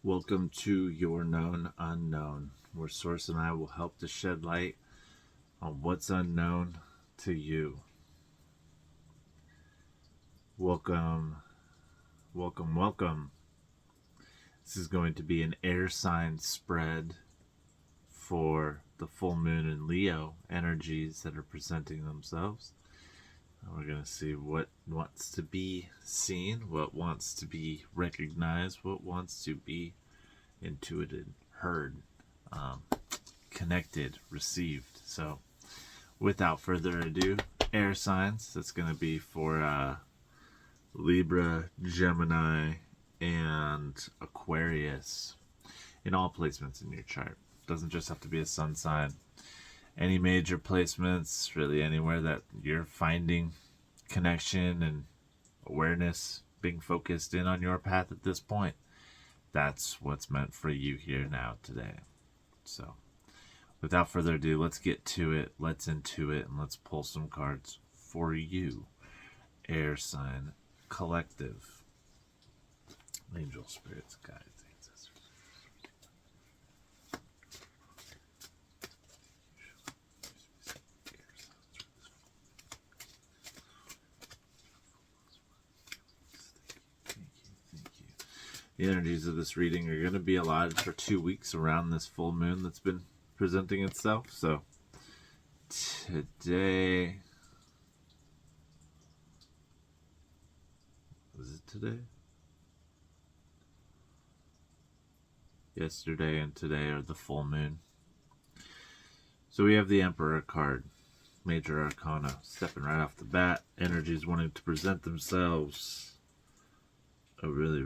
Welcome to Your Known Unknown, where Source and I will help to shed light on what's unknown to you. Welcome, welcome, welcome. This is going to be an air sign spread for the full moon in Leo energies that are presenting themselves. We're going to see what wants to be seen, what wants to be recognized, what wants to be intuited, heard, connected, received. So without further ado, air signs. That's going to be for Libra, Gemini, and Aquarius in all placements in your chart. Doesn't just have to be a sun sign. Any major placements, really anywhere that you're finding connection and awareness being focused in on your path at this point, that's what's meant for you here now today. So without further ado, let's get to it, let's intuit, and let's pull some cards for you, air sign collective. Angel, spirits, guides, ancestors. The energies of this reading are going to be allotted for 2 weeks around this full moon that's been presenting itself. So today, was it today? Yesterday and today are the full moon. So we have the Emperor card, Major Arcana, stepping right off the bat. Energies wanting to present themselves. Oh, really.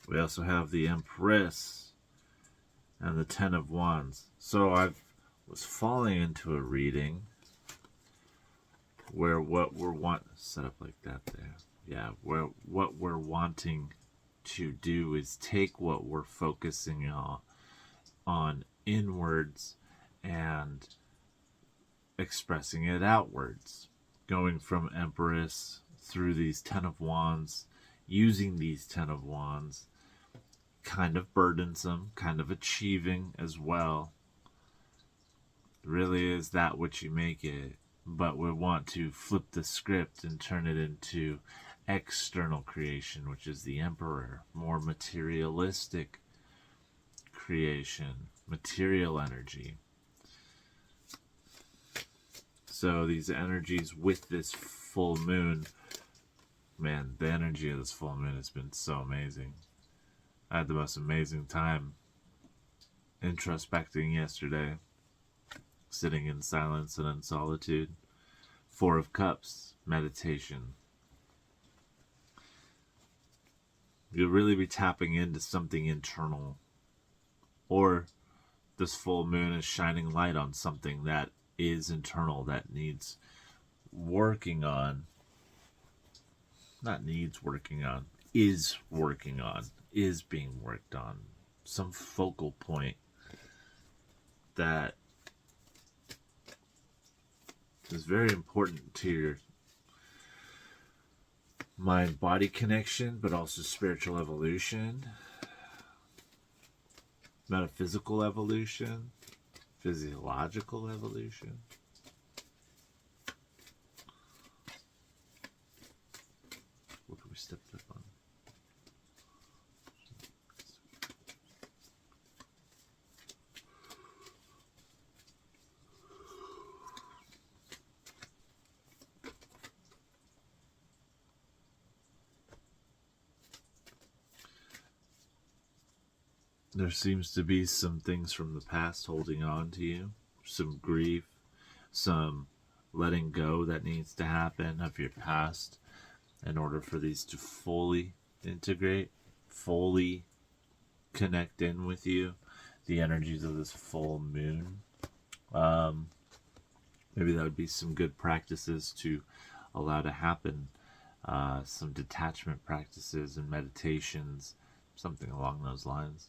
We also have the Empress and the Ten of Wands. So I was falling into a reading where what we're set up like that there. Yeah, where what we're wanting to do is take what we're focusing on inwards and expressing it outwards. Going from Empress through these Ten of Wands, using these Ten of Wands, kind of burdensome, kind of achieving as well. Really is that what you make it, but we want to flip the script and turn it into external creation, which is the Emperor, more materialistic creation, material energy. So these energies with this full moon, man, the energy of this full moon has been so amazing. I had the most amazing time introspecting yesterday, sitting in silence and in solitude. Four of Cups, meditation. You'll really be tapping into something internal, or this full moon is shining light on something that is internal, that needs working on. Not needs working on, is working on, is being worked on. Some focal point that is very important to your mind-body connection, but also spiritual evolution, metaphysical evolution, physiological evolution. What do we step up on? There seems to be some things from the past holding on to you, some grief, some letting go that needs to happen of your past in order for these to fully integrate, fully connect in with you, the energies of this full moon. Maybe that would be some good practices to allow to happen, some detachment practices and meditations, something along those lines.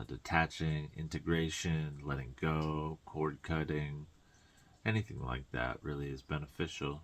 Detaching, integration, letting go, cord cutting, anything like that really is beneficial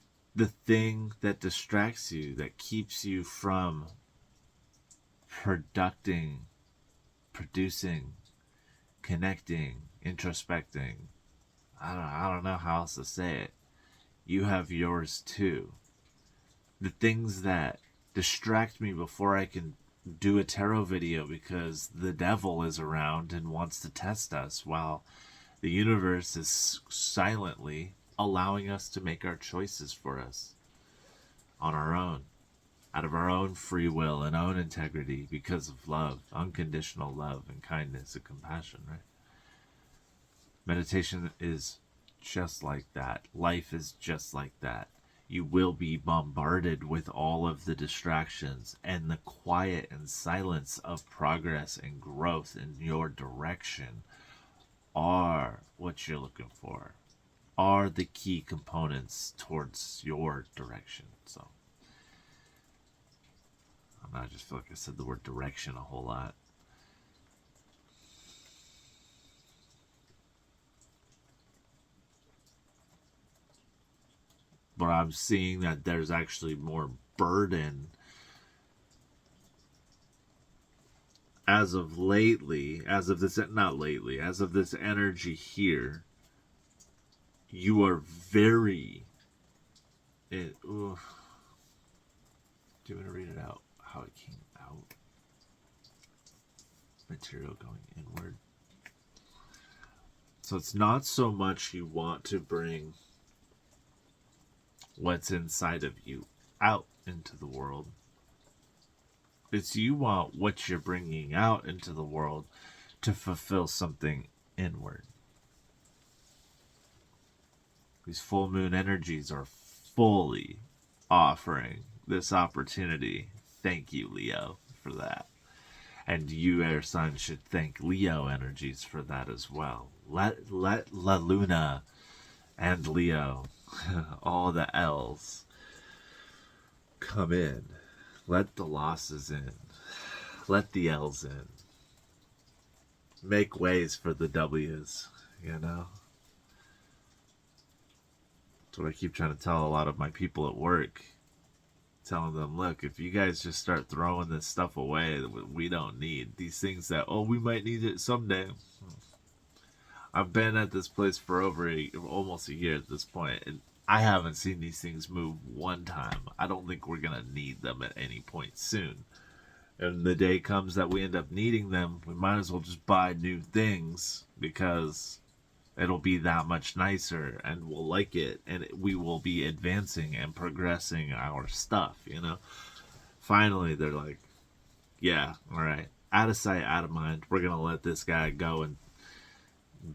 the thing that distracts you, that keeps you from producing, connecting, introspecting. I don't know how else to say it. You have yours too. The things that distract me before I can do a tarot video because the devil is around and wants to test us while the universe is silently allowing us to make our choices for us on our own, out of our own free will and own integrity because of love, unconditional love and kindness and compassion, right? Meditation is just like that. Life is just like that. You will be bombarded with all of the distractions, and the quiet and silence of progress and growth in your direction are what you're looking for, are the key components towards your direction. So I just feel like I said the word direction a whole lot. But I'm seeing that there's actually more burden as of lately, as of this energy here. You are very, do you want to read it out, how it came out? Material going inward. So it's not so much you want to bring what's inside of you out into the world. It's you want what you're bringing out into the world to fulfill something inward. These full moon energies are fully offering this opportunity. Thank you, Leo, for that. And you, air sign, should thank Leo energies for that as well. Let La Luna and Leo, all the L's, come in. Let the losses in. Let the L's in. Make ways for the W's, you know? That's what I keep trying to tell a lot of my people at work. Telling them, look, if you guys just start throwing this stuff away that we don't need, these things that, oh, we might need it someday. I've been at this place for almost a year at this point, and I haven't seen these things move one time. I don't think we're going to need them at any point soon. And the day comes that we end up needing them, we might as well just buy new things because it'll be that much nicer and we'll like it and we will be advancing and progressing our stuff, you know? Finally, they're like, yeah, all right, out of sight, out of mind. We're going to let this guy go and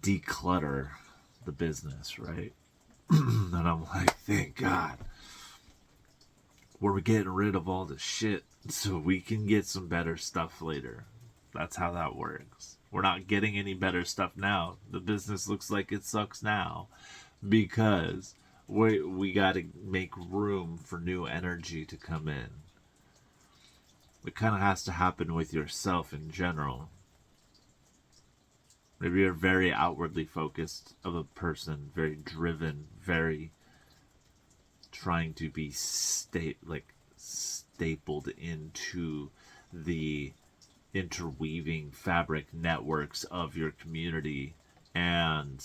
declutter the business, right? And I'm like, thank God. We're getting rid of all the shit so we can get some better stuff later. That's how that works. We're not getting any better stuff now. The business looks like it sucks now because we got to make room for new energy to come in. It kind of has to happen with yourself in general. Maybe you're very outwardly focused of a person, very driven, very trying to be stapled into the interweaving fabric networks of your community, and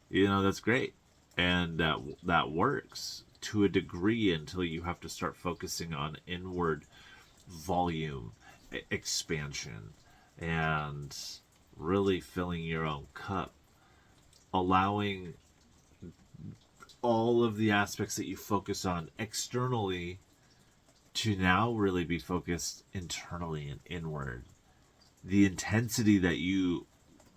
you know that's great, and that works to a degree until you have to start focusing on inward volume expansion and really filling your own cup, allowing all of the aspects that you focus on externally to now really be focused internally and inward. The intensity that you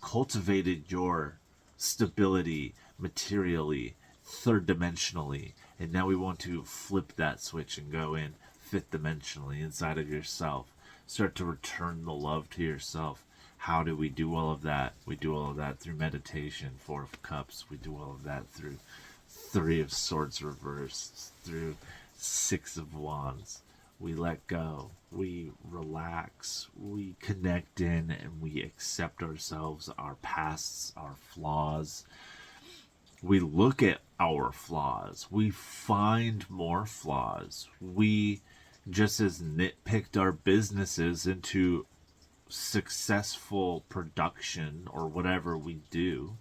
cultivated your stability materially, third dimensionally, and now we want to flip that switch and go in fifth dimensionally inside of yourself. Start to return the love to yourself. How do we do all of that? We do all of that through meditation, Four of Cups. We do all of that through Three of Swords reversed, through Six of Wands. We let go, we relax, we connect in, and we accept ourselves, our pasts, our flaws, We look at our flaws. We find more flaws. We just as nitpicked our businesses into successful production or whatever we do.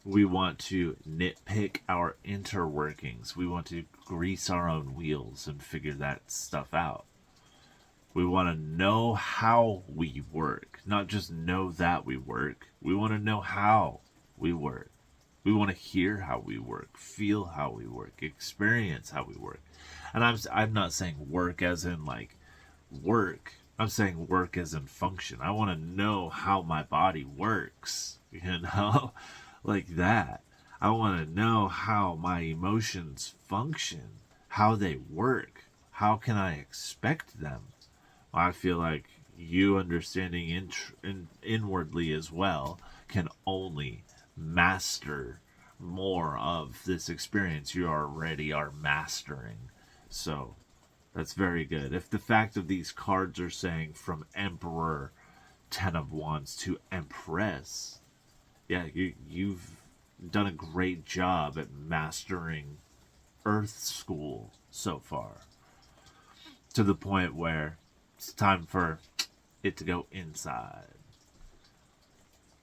We want to nitpick our interworkings. We want to grease our own wheels and figure that stuff out. We want to know how we work, not just know that we work. We want to know how we work. We want to hear how we work, feel how we work, experience how we work. And I'm not saying work as in like work. I'm saying work as in function. I want to know how my body works, like that. I want to know how my emotions function, how they work. How can I expect them? I feel like you understanding inwardly as well can only master more of this experience you already are mastering. So that's very good. If the fact of these cards are saying from Emperor, Ten of Wands to Empress, yeah, you've done a great job at mastering Earth School so far. To the point where it's time for it to go inside.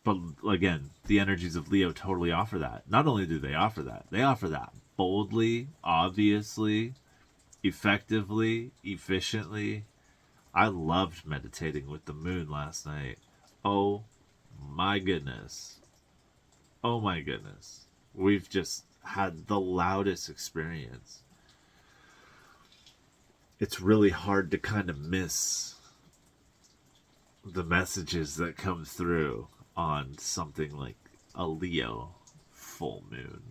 But again, the energies of Leo totally offer that. Not only do they offer that boldly, obviously, effectively, efficiently. I loved meditating with the moon last night. Oh my goodness. Oh my goodness. We've just had the loudest experience. It's really hard to kind of miss the messages that come through on something like a Leo full moon.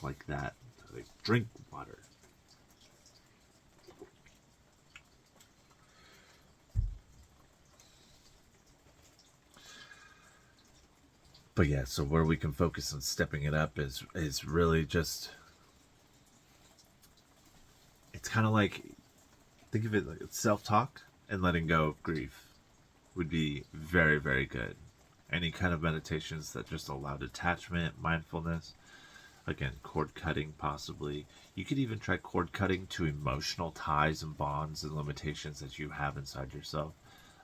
Like that. Like, drink water. But yeah, so where we can focus on stepping it up is really just, it's kind of like, think of it like self-talk and letting go of grief would be very, very good. Any kind of meditations that just allow detachment, mindfulness, again, cord cutting possibly. You could even try cord cutting to emotional ties and bonds and limitations that you have inside yourself.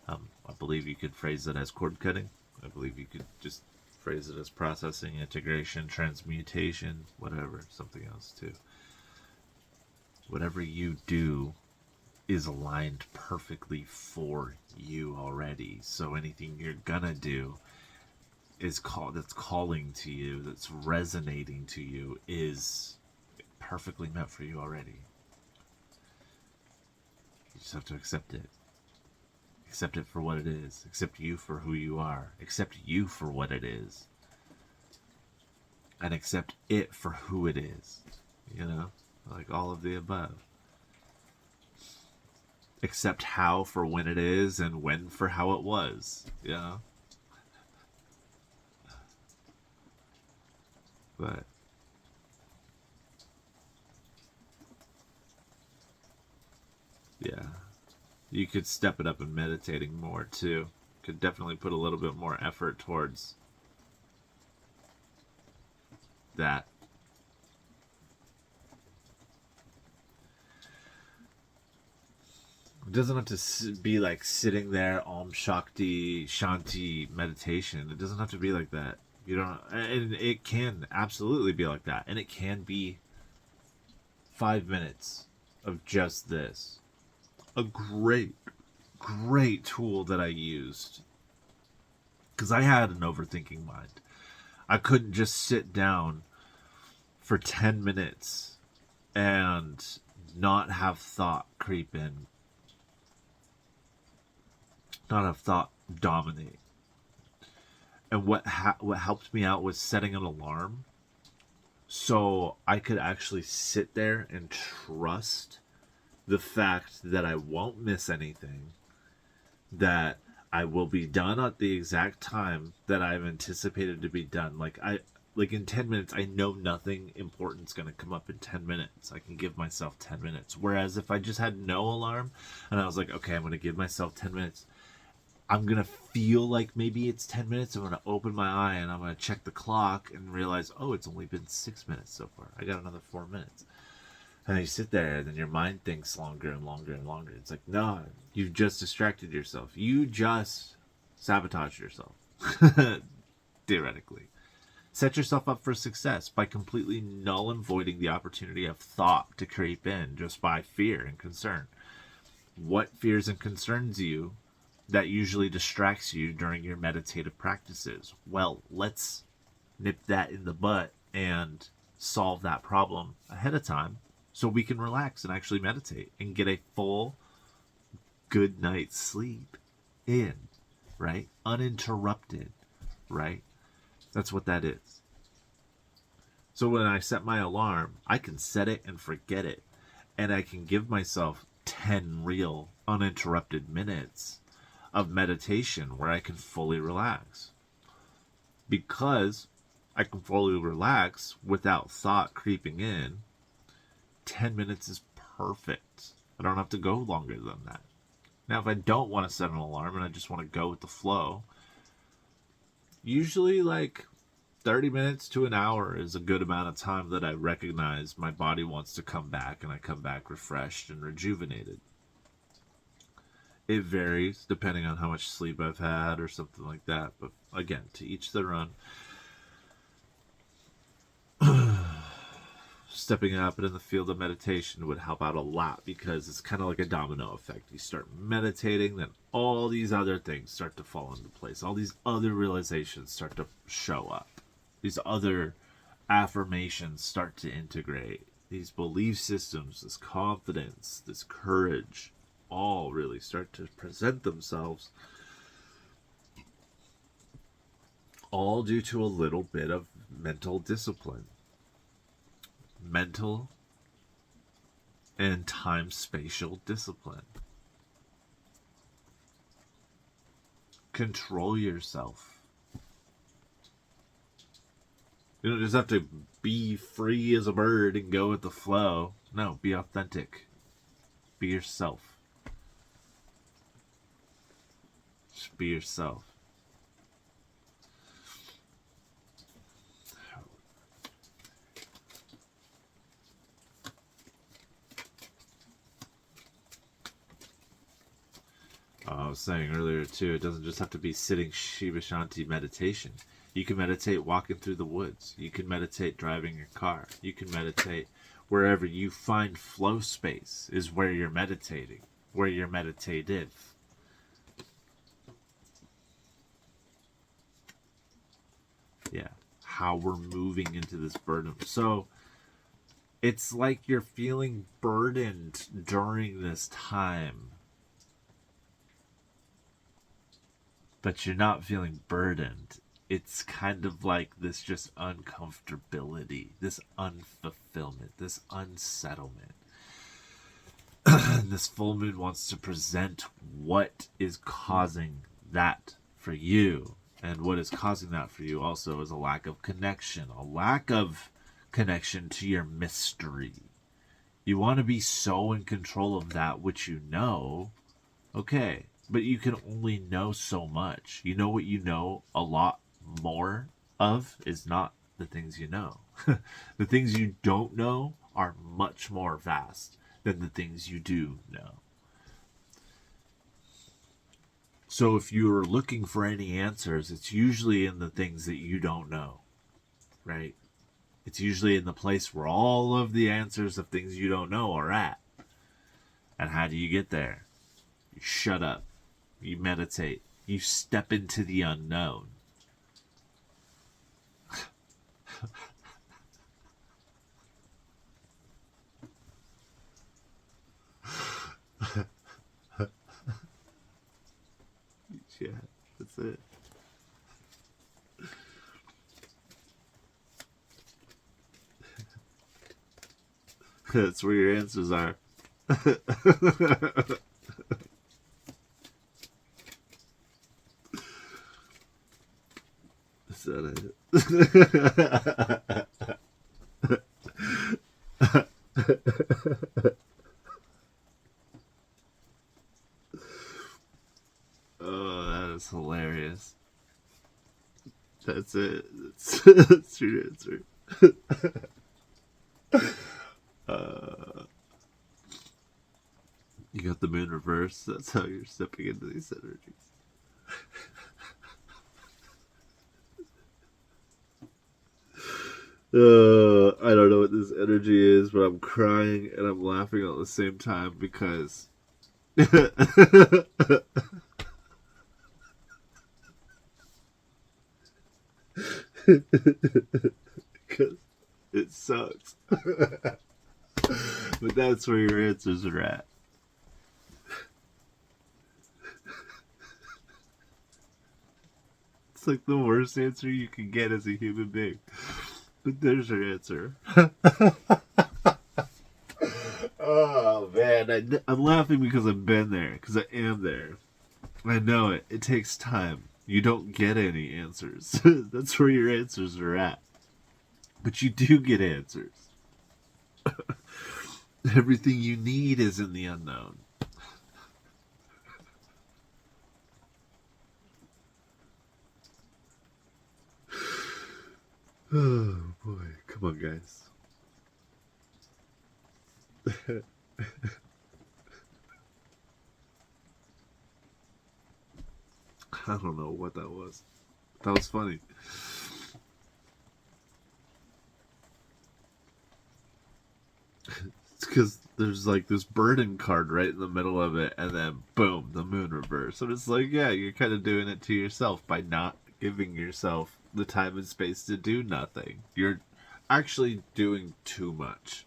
I believe you could phrase it as cord cutting. I believe you could just phrase it as processing, integration, transmutation, whatever, something else too. Whatever you do is aligned perfectly for you already. So anything you're gonna do that's calling to you, that's resonating to you, is perfectly meant for you already. You just have to accept it. Accept it for what it is. Accept you for who you are. Accept you for what it is. And accept it for who it is. You know? Like all of the above. Accept how for when it is and when for how it was. You know? But yeah, you could step it up in meditating more too. Could definitely put a little bit more effort towards that. It doesn't have to be like sitting there Om Shakti Shanti meditation. It doesn't have to be like that. You don't, and it can absolutely be like that, and it can be 5 minutes of just this. A great tool that I used, because I had an overthinking mind. I couldn't just sit down for 10 minutes and not have thought creep in, not have thought dominate. And what helped me out was setting an alarm so I could actually sit there and trust the fact that I won't miss anything, that I will be done at the exact time that I've anticipated to be done. Like like in 10 minutes, I know nothing important's going to come up in 10 minutes. I can give myself 10 minutes. Whereas if I just had no alarm and I was like, okay, I'm going to give myself 10 minutes, I'm going to feel like maybe it's 10 minutes. I'm going to open my eye and I'm going to check the clock and realize, oh, it's only been 6 minutes so far. I got another 4 minutes. And you sit there and then your mind thinks longer and longer and longer. It's like, no, you've just distracted yourself. You just sabotaged yourself, theoretically. Set yourself up for success by completely null and voiding the opportunity of thought to creep in just by fear and concern. What fears and concerns you that usually distracts you during your meditative practices? Well, let's nip that in the butt and solve that problem ahead of time so we can relax and actually meditate and get a full good night's sleep in, right? Uninterrupted, right? That's what that is. So when I set my alarm, I can set it and forget it. And I can give myself 10 real uninterrupted minutes of meditation where I can fully relax. Because I can fully relax without thought creeping in, 10 minutes is perfect. I don't have to go longer than that. Now, if I don't want to set an alarm and I just want to go with the flow, usually like 30 minutes to an hour is a good amount of time that I recognize my body wants to come back and I come back refreshed and rejuvenated. It varies depending on how much sleep I've had or something like that. But again, to each their own. Stepping up in the field of meditation would help out a lot because it's kind of like a domino effect. You start meditating, then all these other things start to fall into place. All these other realizations start to show up. These other affirmations start to integrate. These belief systems, this confidence, this courage, all really start to present themselves. All due to a little bit of mental discipline. Mental and time-spatial discipline. Control yourself. You don't just have to be free as a bird and go with the flow. No, be authentic. Be yourself. Just be yourself. I was saying earlier too, it doesn't just have to be sitting Shiva Shanti meditation. You can meditate walking through the woods. You can meditate driving your car. You can meditate wherever you find flow space is where you're meditating, where you're meditative. Yeah, how we're moving into this burden. So it's like you're feeling burdened during this time. But you're not feeling burdened. It's kind of like this just uncomfortability, this unfulfillment, this unsettlement. This full moon wants to present what is causing that for you. And what is causing that for you also is a lack of connection to your mystery. You want to be so in control of that which you know, okay. But you can only know so much. You know what you know a lot more of is not the things you know. The things you don't know are much more vast than the things you do know. So if you're looking for any answers, it's usually in the things that you don't know, right? It's usually in the place where all of the answers of things you don't know are at. And how do you get there? You shut up. You meditate. You step into the unknown. Yeah, that's it. That's where your answers are. said it. Oh, that is hilarious. That's it. That's your answer. You got the moon reverse. That's how you're stepping into these energies. I don't know what this energy is, but I'm crying and I'm laughing at the same time because because it sucks. But that's where your answers are at. It's like the worst answer you can get as a human being. But there's your answer. Oh, man. I'm laughing because I've been there. Because I am there. I know it. It takes time. You don't get any answers. That's where your answers are at. But you do get answers. Everything you need is in the unknown. Oh, boy. Come on, guys. I don't know what that was. That was funny. It's because there's like this burden card right in the middle of it, and then boom, the moon reverse. And it's like, yeah, you're kind of doing it to yourself by not giving yourself the time and space to do nothing. You're actually doing too much.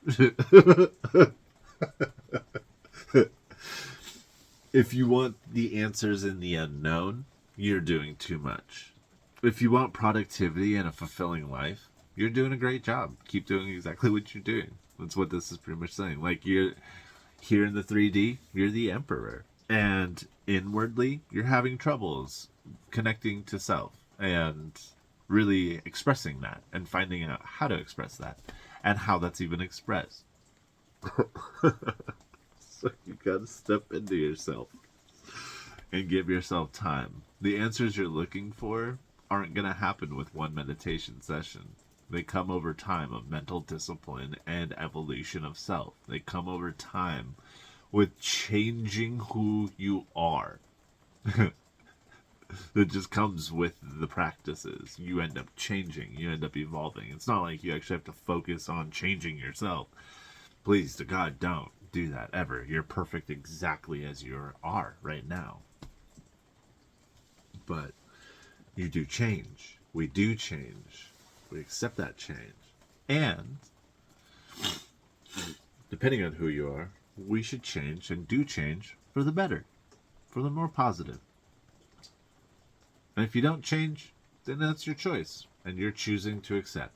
If you want the answers in the unknown, you're doing too much. If you want productivity and a fulfilling life, you're doing a great job. Keep doing exactly what you're doing. That's what this is pretty much saying. Like, you're here in the 3D, you're the emperor. And inwardly, you're having troubles connecting to self and really expressing that and finding out how to express that and how that's even expressed. So you gotta step into yourself and give yourself time. The answers you're looking for aren't gonna happen with one meditation session. They come over time of mental discipline and evolution of self. They come over time with changing who you are. That just comes with the practices. You end up changing. You end up evolving. It's not like you actually have to focus on changing yourself. Please, to God, don't do that ever. You're perfect exactly as you are right now. But you do change. We do change. We accept that change. And depending on who you are, we should change and do change for the better, for the more positive. And if you don't change, then that's your choice, and you're choosing to accept.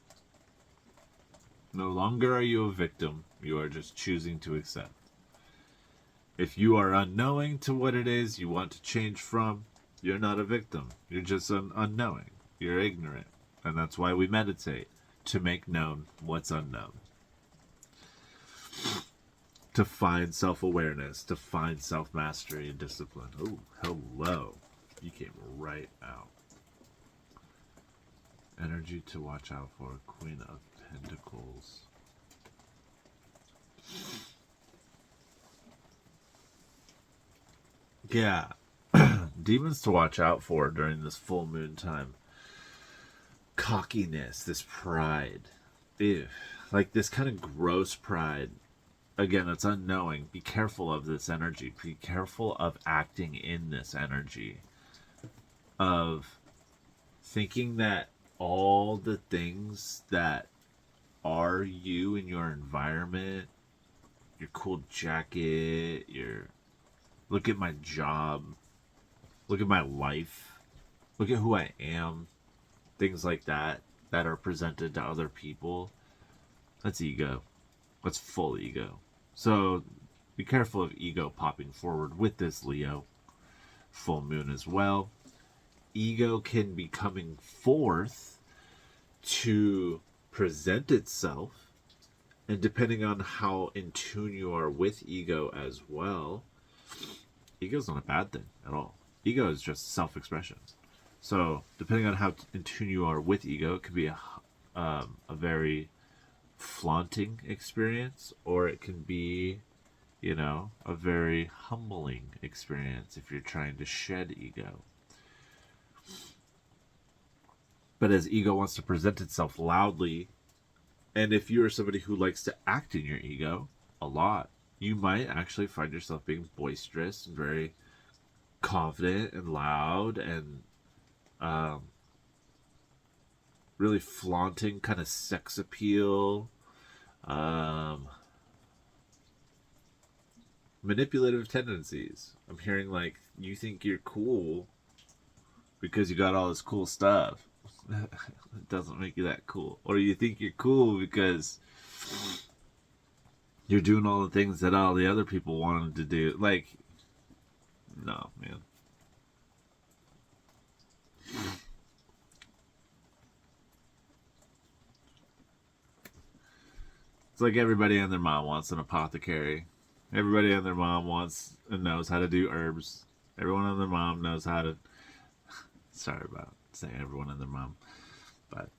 No longer are you a victim, you are just choosing to accept. If you are unknowing to what it is you want to change from, you're not a victim. You're just unknowing. You're ignorant. And that's why we meditate, to make known what's unknown. To find self-awareness, to find self-mastery and discipline. Oh, hello. You came right out. Energy to watch out for, Queen of Pentacles. Yeah. Demons to watch out for during this full moon time. Cockiness, this pride. Ew. Like this kind of gross pride. Again, it's unknowing. Be careful of this energy. Be careful of acting in this energy. Of thinking that all the things that are you in your environment, your cool jacket, your look at my job, look at my life, look at who I am, things like that are presented to other people, that's ego. That's full ego. So be careful of ego popping forward with this Leo full moon as well. ego can be coming forth to present itself, and depending on how in tune you are with ego as well, ego's not a bad thing at all. Ego is just self-expression. So depending on how in tune you are with ego, it could be a very flaunting experience, or it can be, you know, a very humbling experience if you're trying to shed ego. But as ego wants to present itself loudly, and if you are somebody who likes to act in your ego a lot, you might actually find yourself being boisterous and very confident and loud and really flaunting kind of sex appeal, manipulative tendencies. I'm hearing like you think you're cool because you got all this cool stuff. It doesn't make you that cool. Or you think you're cool because you're doing all the things that all the other people wanted to do. Like, no, man. It's like everybody and their mom wants an apothecary. Everybody and their mom wants and knows how to do herbs. Everyone and their mom knows how to... Sorry about saying everyone and their mom. But,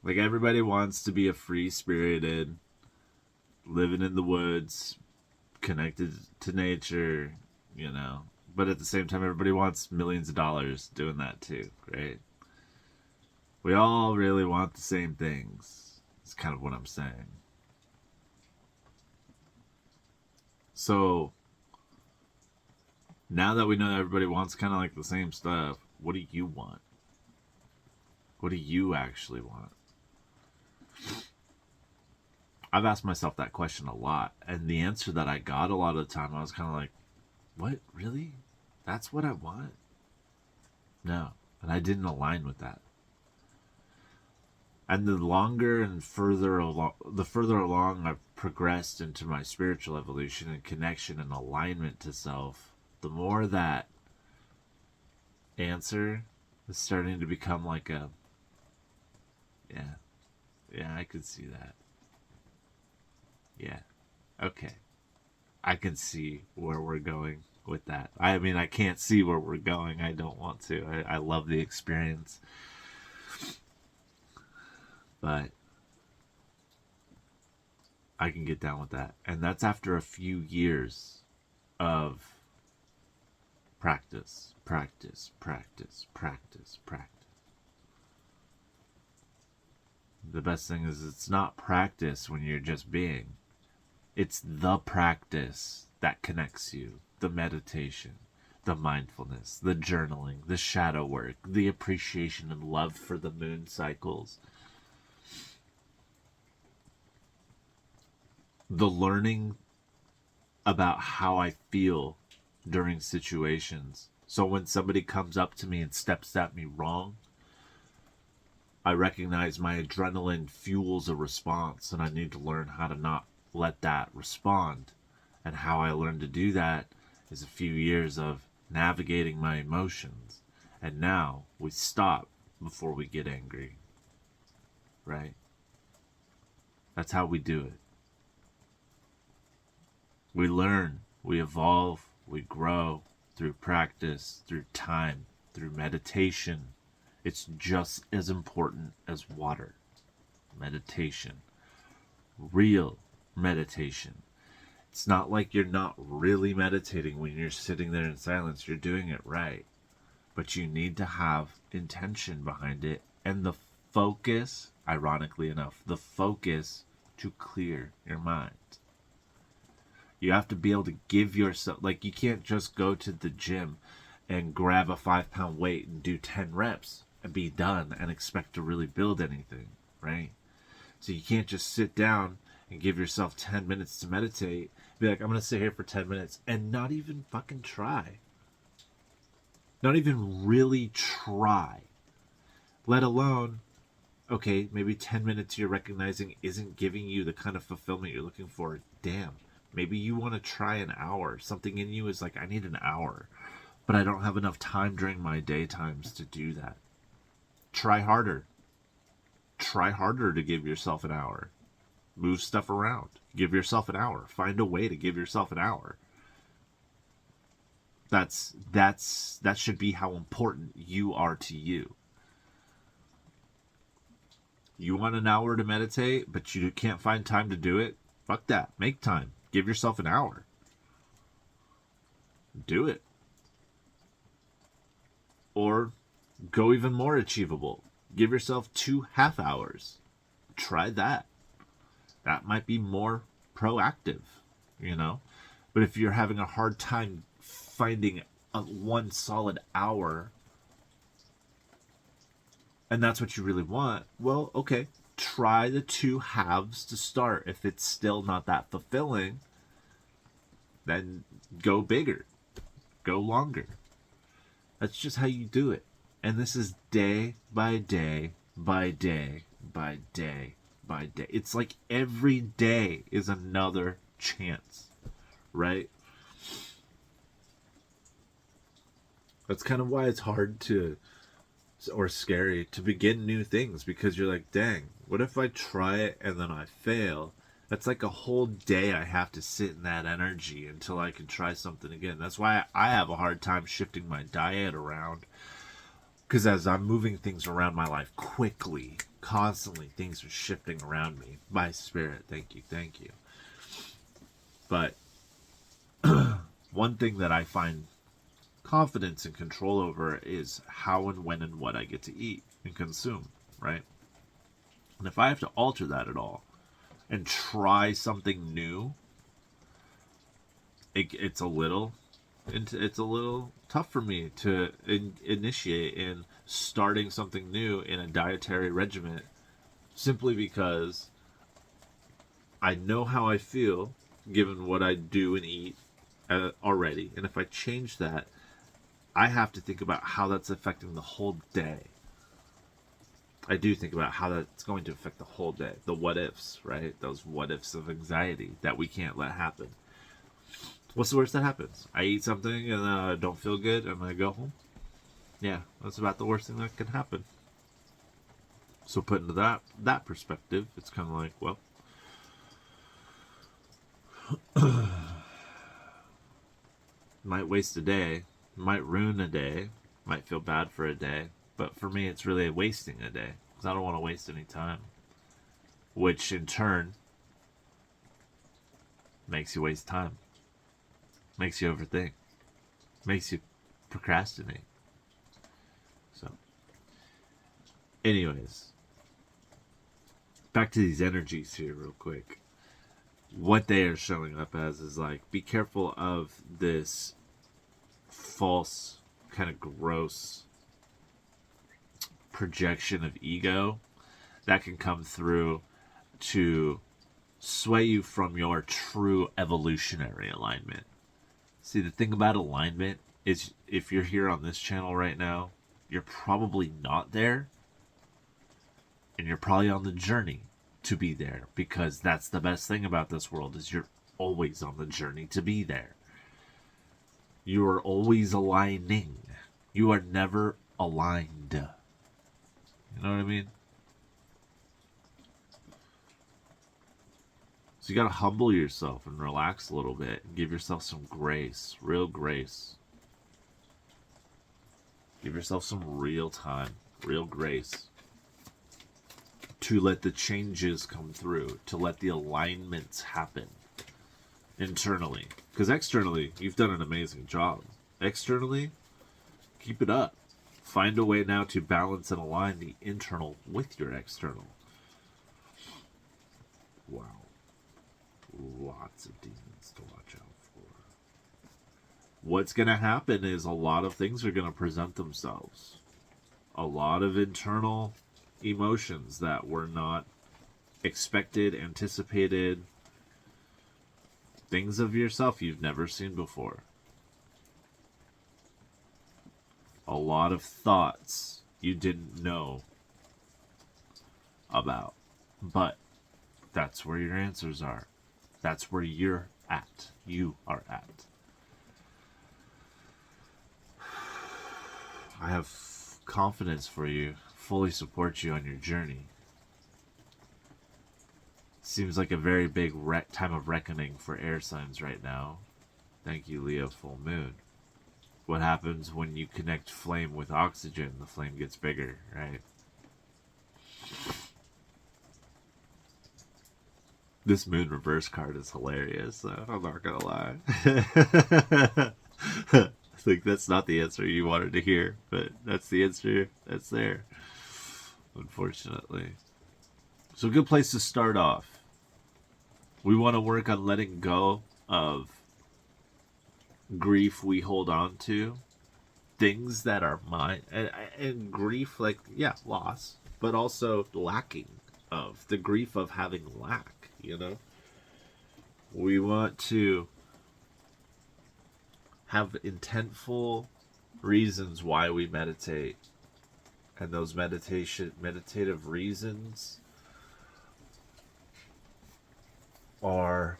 like, everybody wants to be a free-spirited, living in the woods, connected to nature, you know. But at the same time, everybody wants millions of dollars doing that too, right? We all really want the same things. It's kind of what I'm saying. So, now that we know that everybody wants kind of like the same stuff, what do you want? What do you actually want? I've asked myself that question a lot, and the answer that I got a lot of the time, I was kind of like, what? Really? That's what I want? No. And I didn't align with that. And the longer and further along I've progressed into my spiritual evolution and connection and alignment to self, the more that answer is starting to become like a, yeah, I could see that. Yeah, okay. I can see where we're going with that. I mean, I can't see where we're going. I don't want to. I love the experience. But I can get down with that. And that's after a few years of practice. The best thing is it's not practice when you're just being. It's the practice that connects you. The meditation, the mindfulness, the journaling, the shadow work, the appreciation and love for the moon cycles. The learning about how I feel during situations. So when somebody comes up to me and steps at me wrong, I recognize my adrenaline fuels a response, and I need to learn how to not let that respond. And how I learned to do that is a few years of navigating my emotions. And now we stop before we get angry. Right? That's how we do it. We learn, we evolve, we grow through practice, through time, through meditation. It's just as important as water. Meditation. Real meditation. It's not like you're not really meditating when you're sitting there in silence. You're doing it right. But you need to have intention behind it and the focus, ironically enough, the focus to clear your mind. You have to be able to give yourself, like you can't just go to the gym and grab a 5-pound weight and do 10 reps and be done and expect to really build anything, right? So you can't just sit down and give yourself 10 minutes to meditate, be like, I'm going to sit here for 10 minutes and not even fucking try. Not even really try. Let alone, okay, maybe 10 minutes you're recognizing isn't giving you the kind of fulfillment you're looking for. Damn. Maybe you want to try an hour. Something in you is like, I need an hour. but I don't have enough time during my daytimes to do that. Try harder. Try harder to give yourself an hour. Move stuff around. Give yourself an hour. Find a way to give yourself an hour. That should be how important you are to you. You want an hour to meditate, but you can't find time to do it? Fuck that. Make time. Give yourself an hour. Do it. Or go even more achievable. Give yourself 2 half hours. Try that. That might be more proactive, you know? But if you're having a hard time finding one solid hour, and that's what you really want, well, okay, try the 2 halves to start. If it's still not that fulfilling, then go bigger. Go longer. That's just how you do it. And this is day by day by day by day by day. It's like every day is another chance, right? That's kind of why it's hard to, or scary to begin new things, because you're like, dang, what if I try it and then I fail? That's like a whole day I have to sit in that energy until I can try something again. That's why I have a hard time shifting my diet around, because as I'm moving things around my life quickly, constantly, things are shifting around me. My spirit, thank you. But one thing that I find confidence and control over is how and when and what I get to eat and consume, right? And if I have to alter that at all and try something new, it's a little tough for me to initiate in starting something new in a dietary regimen, simply because I know how I feel given what I do and eat already, and if I change that, I have to think about how that's affecting the whole day. I do think about how that's going to affect the whole day. The what ifs, right? Those what ifs of anxiety that we can't let happen. What's the worst that happens? I eat something and I don't feel good and I go home. Yeah, that's about the worst thing that can happen. So put into that perspective, it's kind of like, well, might waste a day, might ruin a day, might feel bad for a day, but for me it's really wasting a day, because I don't want to waste any time, which in turn makes you waste time, makes you overthink, makes you procrastinate. So anyways, back to these energies here real quick. What they are showing up as is like, be careful of this false, kind of gross projection of ego that can come through to sway you from your true evolutionary alignment. See, the thing about alignment is, if you're here on this channel right now, you're probably not there, and you're probably on the journey to be there, because that's the best thing about this world, is you're always on the journey to be there. You are always aligning. You are never aligned. You know what I mean? So you gotta humble yourself and relax a little bit and give yourself some grace, real grace. Give yourself some real time, real grace, to let the changes come through, to let the alignments happen internally. Because externally, you've done an amazing job. Externally, keep it up. Find a way now to balance and align the internal with your external. Wow. Lots of demons to watch out for. What's going to happen is a lot of things are going to present themselves. A lot of internal emotions that were not expected, anticipated, things of yourself you've never seen before. A lot of thoughts you didn't know about. But that's where your answers are. That's where you're at. You are at. I have confidence for you, fully support you on your journey. Seems like a very big time of reckoning for air signs right now. Thank you, Leo full moon. What happens when you connect flame with oxygen? The flame gets bigger, right? This moon reverse card is hilarious, so I'm not gonna lie. I think that's not the answer you wanted to hear, but that's the answer that's there, unfortunately. So a good place to start off. We want to work on letting go of grief we hold on to, things that are mine, and grief, like, yeah, loss, but also lacking of the grief of having lack, you know? We want to have intentful reasons why we meditate, and those meditative reasons are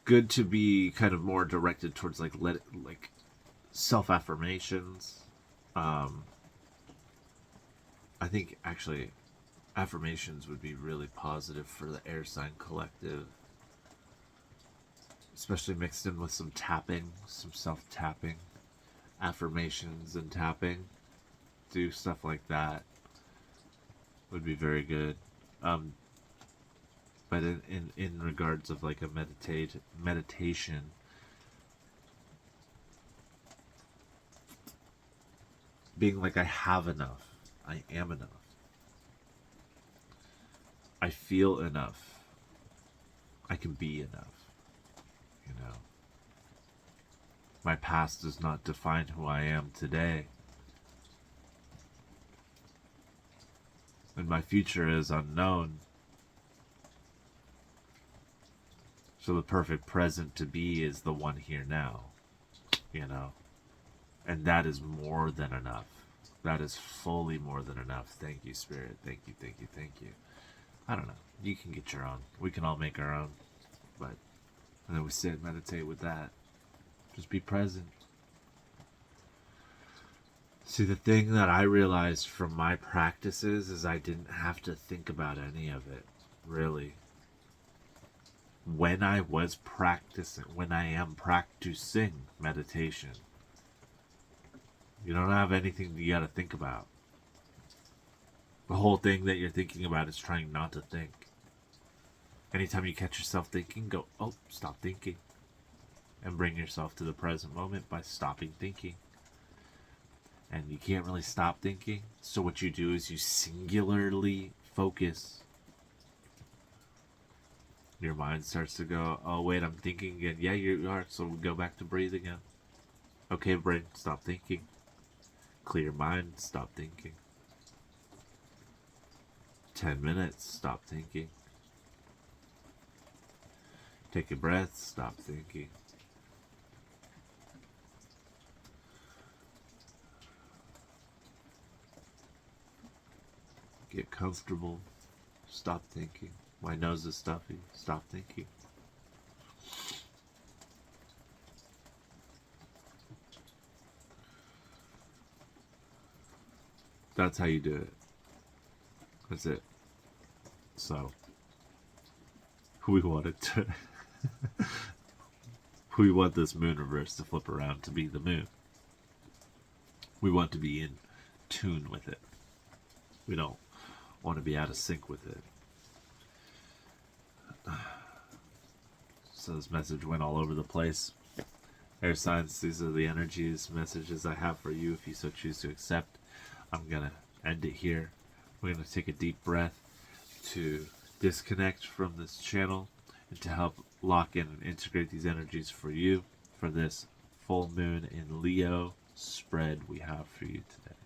good to be kind of more directed towards like self-affirmations. I think actually affirmations would be really positive for the air sign collective, especially mixed in with some tapping, some self-tapping, affirmations and tapping. Do stuff like that would be very good. But in regards of like a meditation, being like, I have enough, I am enough, I feel enough, I can be enough, you know. My past does not define who I am today, and my future is unknown. So the perfect present to be is the one here now, you know. And that is more than enough. That is fully more than enough. Thank you, Spirit. Thank you, thank you, thank you. I don't know. You can get your own. We can all make our own. But, and then we sit and meditate with that. Just be present. See, the thing that I realized from my practices is I didn't have to think about any of it, really. When I am practicing meditation, you don't have anything you gotta think about. The whole thing that you're thinking about is trying not to think. Anytime you catch yourself thinking, go, oh, stop thinking. And bring yourself to the present moment by stopping thinking. And you can't really stop thinking, so what you do is you singularly focus. Your mind starts to go, oh wait, I'm thinking again. Yeah, you are, so we go back to breathe again. Okay, brain, stop thinking. Clear your mind, stop thinking. 10 minutes, stop thinking. Take a breath, stop thinking. Get comfortable, stop thinking. My nose is stuffy, stop thinking. That's how you do it. That's it. So, we wanted to we want this moon reverse to flip around to be the moon. We want to be in tune with it. We don't want to be out of sync with it. So this message went all over the place. Air signs, these are the energies, messages I have for you if you so choose to accept. I'm going to end it here. We're going to take a deep breath to disconnect from this channel and to help lock in and integrate these energies for you for this full moon in Leo spread we have for you today.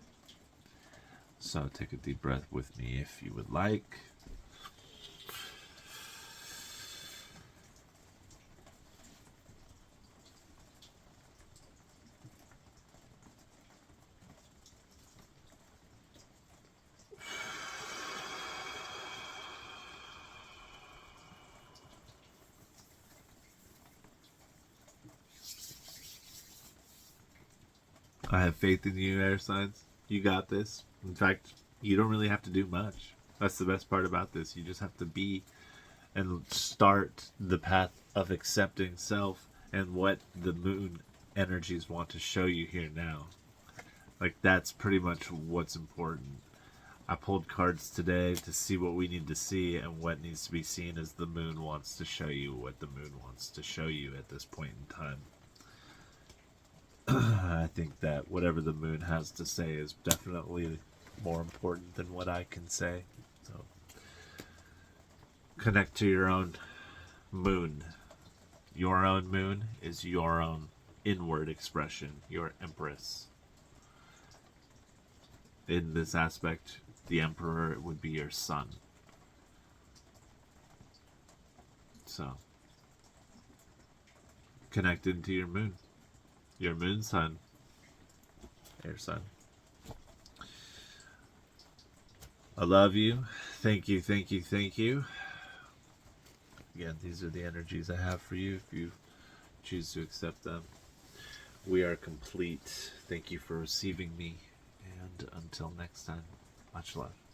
So take a deep breath with me if you would like. I have faith in you, air signs. You got this. In fact, you don't really have to do much. That's the best part about this. You just have to be and start the path of accepting self and what the moon energies want to show you here now. Like, that's pretty much what's important. I pulled cards today to see what we need to see, and what needs to be seen as the moon wants to show you what the moon wants to show you at this point in time. I think that whatever the moon has to say is definitely more important than what I can say. So connect to your own moon. Your own moon is your own inward expression, your empress. In this aspect, the emperor would be your sun. So connect into your moon sign, air sign. I love you. Thank you, thank you, thank you. Again, these are the energies I have for you if you choose to accept them. We are complete. Thank you for receiving me. And until next time, much love.